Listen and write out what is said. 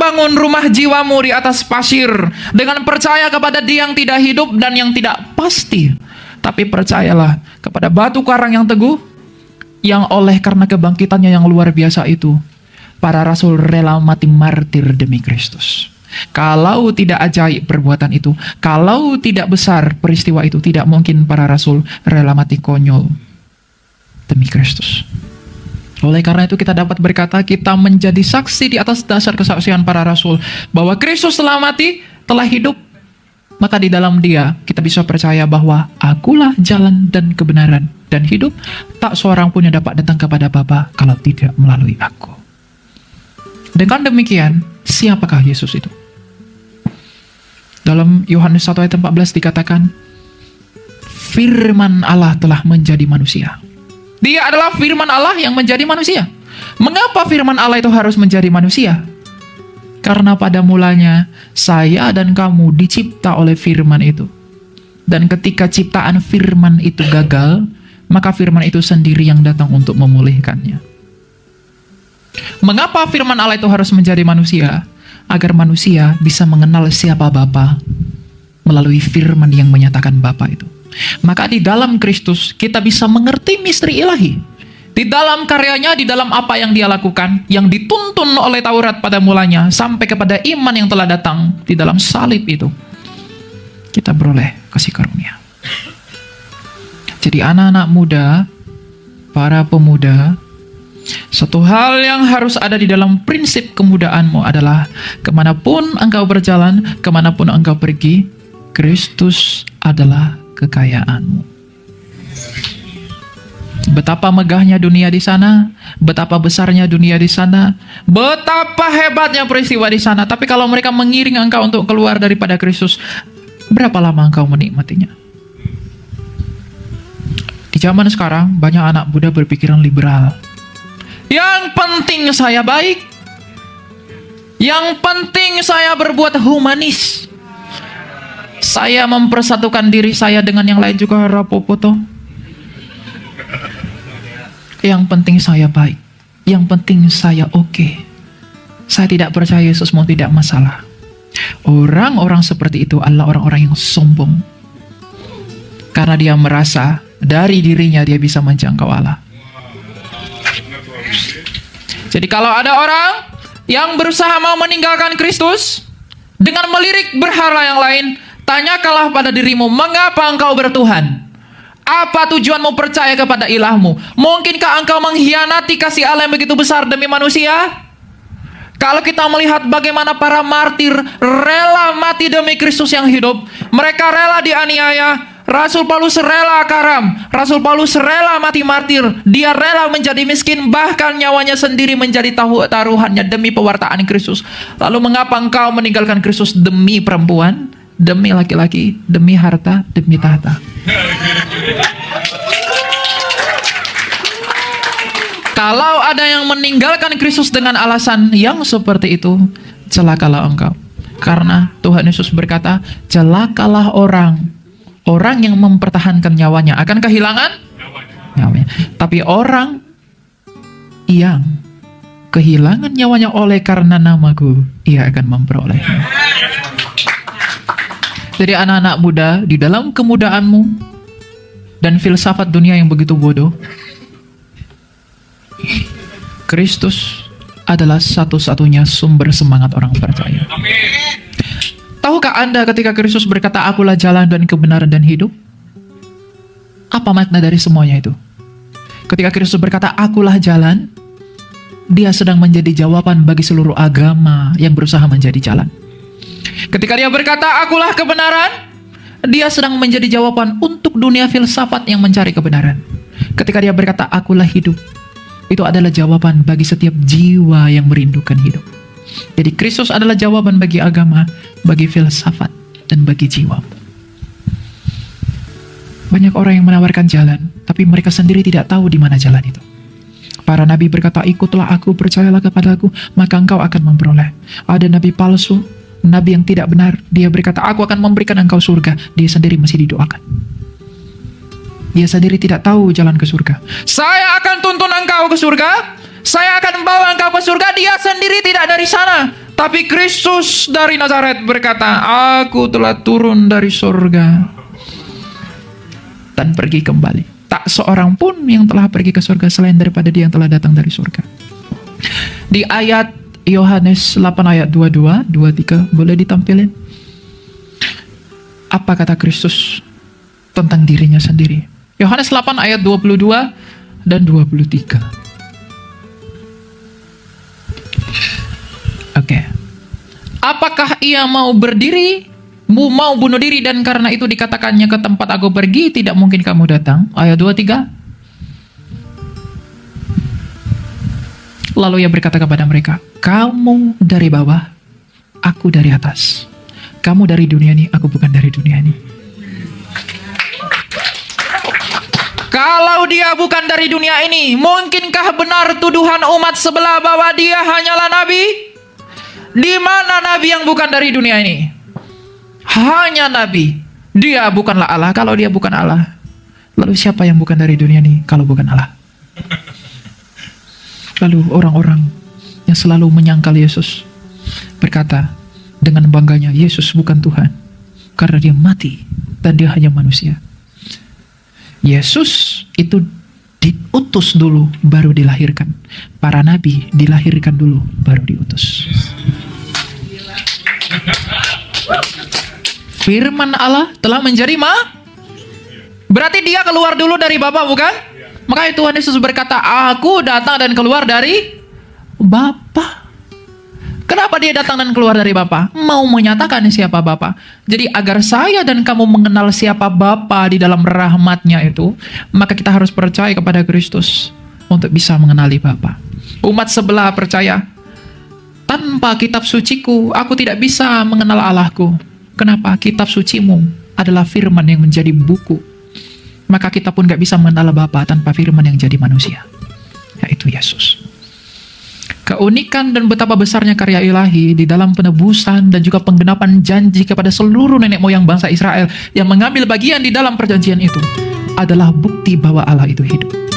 membangun rumah jiwamu di atas pasir dengan percaya kepada Dia yang tidak hidup dan yang tidak pasti. Tapi percayalah kepada batu karang yang teguh, yang oleh karena kebangkitannya yang luar biasa itu, para rasul rela mati martir demi Kristus. Kalau tidak ajaib perbuatan itu, kalau tidak besar peristiwa itu, tidak mungkin para rasul rela mati konyol demi Kristus. Oleh karena itu kita dapat berkata, kita menjadi saksi di atas dasar kesaksian para rasul bahwa Kristus telah mati, telah hidup. Maka di dalam Dia kita bisa percaya bahwa akulah jalan dan kebenaran dan hidup. Tak seorang pun yang dapat datang kepada Bapa kalau tidak melalui aku. Dengan demikian, siapakah Yesus itu? Dalam Yohanes 1 ayat 14 dikatakan, firman Allah telah menjadi manusia. Dia adalah firman Allah yang menjadi manusia. Mengapa firman Allah itu harus menjadi manusia? Karena pada mulanya saya dan kamu dicipta oleh firman itu. Dan ketika ciptaan firman itu gagal, maka firman itu sendiri yang datang untuk memulihkannya. Mengapa firman Allah itu harus menjadi manusia? Agar manusia bisa mengenal siapa Bapa melalui firman yang menyatakan Bapa itu. Maka di dalam Kristus kita bisa mengerti misteri ilahi. Di dalam karyanya, di dalam apa yang Dia lakukan, yang dituntun oleh Taurat pada mulanya, sampai kepada iman yang telah datang di dalam salib itu, kita beroleh kasih karunia. Jadi anak-anak muda, para pemuda, satu hal yang harus ada di dalam prinsip kemudaanmu adalah kemanapun engkau berjalan, kemanapun engkau pergi, Kristus adalah kekayaanmu. Betapa megahnya dunia di sana, betapa besarnya dunia di sana, betapa hebatnya peristiwa di sana. Tapi kalau mereka mengiring engkau untuk keluar daripada Kristus, berapa lama engkau menikmatinya? Di zaman sekarang banyak anak muda berpikiran liberal. Yang penting saya baik, yang penting saya berbuat humanis, saya mempersatukan diri saya dengan yang lain juga rapopo. Yang penting saya baik, yang penting saya oke. Saya tidak percaya Yesus mau tidak masalah. Orang-orang seperti itu adalah orang-orang yang sombong. Karena dia merasa dari dirinya dia bisa menjangkau Allah. Jadi kalau ada orang yang berusaha mau meninggalkan Kristus dengan melirik berhala yang lain, tanyakanlah pada dirimu, mengapa engkau bertuhan? Apa tujuanmu percaya kepada ilahmu? Mungkinkah engkau mengkhianati kasih Allah yang begitu besar demi manusia? Kalau kita melihat bagaimana para martir rela mati demi Kristus yang hidup, mereka rela dianiaya. Rasul Paulus rela karam, Rasul Paulus rela mati martir, dia rela menjadi miskin, bahkan nyawanya sendiri menjadi taruhannya demi pewartaan Kristus. Lalu mengapa engkau meninggalkan Kristus demi perempuan, demi laki-laki, demi harta, demi tahta? Kalau ada yang meninggalkan Kristus dengan alasan yang seperti itu, celakalah engkau. Karena Tuhan Yesus berkata, celakalah orang yang mempertahankan nyawanya akan kehilangan nyawanya. Tapi orang yang kehilangan nyawanya oleh karena namaku, ia akan memperolehnya. Jadi anak-anak muda, di dalam kemudaanmu dan filsafat dunia yang begitu bodoh, Kristus adalah satu-satunya sumber semangat orang percaya. Tahukah Anda ketika Kristus berkata, akulah jalan dan kebenaran dan hidup? Apa makna dari semuanya itu? Ketika Kristus berkata, akulah jalan, dia sedang menjadi jawaban bagi seluruh agama yang berusaha menjadi jalan. Ketika dia berkata, akulah kebenaran, dia sedang menjadi jawaban untuk dunia filsafat yang mencari kebenaran. Ketika dia berkata, akulah hidup, itu adalah jawaban bagi setiap jiwa yang merindukan hidup. Jadi Kristus adalah jawaban bagi agama, bagi filsafat, dan bagi jiwa. Banyak orang yang menawarkan jalan, tapi mereka sendiri tidak tahu di mana jalan itu. Para nabi berkata, ikutlah aku, percayalah kepadaku, maka engkau akan memperoleh. Ada nabi palsu, nabi yang tidak benar, dia berkata, aku akan memberikan engkau surga. Dia sendiri masih didoakan. Dia sendiri tidak tahu jalan ke surga. Saya akan tuntun engkau ke surga, saya akan bawa engkau ke surga. Dia sendiri tidak dari sana, Tapi Kristus dari Nazaret berkata, aku telah turun dari surga dan pergi kembali. Tak seorang pun yang telah pergi ke surga selain daripada Dia yang telah datang dari surga. Di ayat Yohanes 8 ayat 22, 23, boleh ditampilin? Apa kata Kristus tentang dirinya sendiri? Yohanes 8 ayat 22 dan 23. Oke. Apakah Ia mau berdiri, mau bunuh diri, dan karena itu dikatakannya, ke tempat aku pergi tidak mungkin kamu datang? Ayat 23. Lalu Ia berkata kepada mereka, kamu dari bawah, aku dari atas. Kamu dari dunia ini, aku bukan dari dunia ini. Kalau Dia bukan dari dunia ini, mungkinkah benar tuduhan umat sebelah bahwa Dia hanyalah nabi? Di mana nabi yang bukan dari dunia ini? Hanya nabi. Dia bukanlah Allah. Kalau Dia bukan Allah, lalu siapa yang bukan dari dunia ini kalau bukan Allah? Lalu orang-orang yang selalu menyangkal Yesus berkata dengan bangganya, Yesus bukan Tuhan karena Dia mati dan Dia hanya manusia. Yesus itu diutus dulu baru dilahirkan. Para nabi dilahirkan dulu baru diutus. Firman Allah telah menjadi berarti Dia keluar dulu dari Bapa, bukan? Makanya Tuhan Yesus berkata, aku datang dan keluar dari Bapa. Kenapa Dia datang dan keluar dari Bapa? Mau menyatakan siapa Bapa. Jadi agar saya dan kamu mengenal siapa Bapa di dalam rahmat-Nya itu, maka kita harus percaya kepada Kristus untuk bisa mengenali Bapa. Umat sebelah percaya, tanpa kitab suciku, aku tidak bisa mengenal Allahku. Kenapa? Kitab sucimu adalah firman yang menjadi buku. Maka kita pun gak bisa mengenal Bapa tanpa firman yang jadi manusia, yaitu Yesus. Keunikan dan betapa besarnya karya ilahi di dalam penebusan dan juga penggenapan janji kepada seluruh nenek moyang bangsa Israel yang mengambil bagian di dalam perjanjian itu adalah bukti bahwa Allah itu hidup.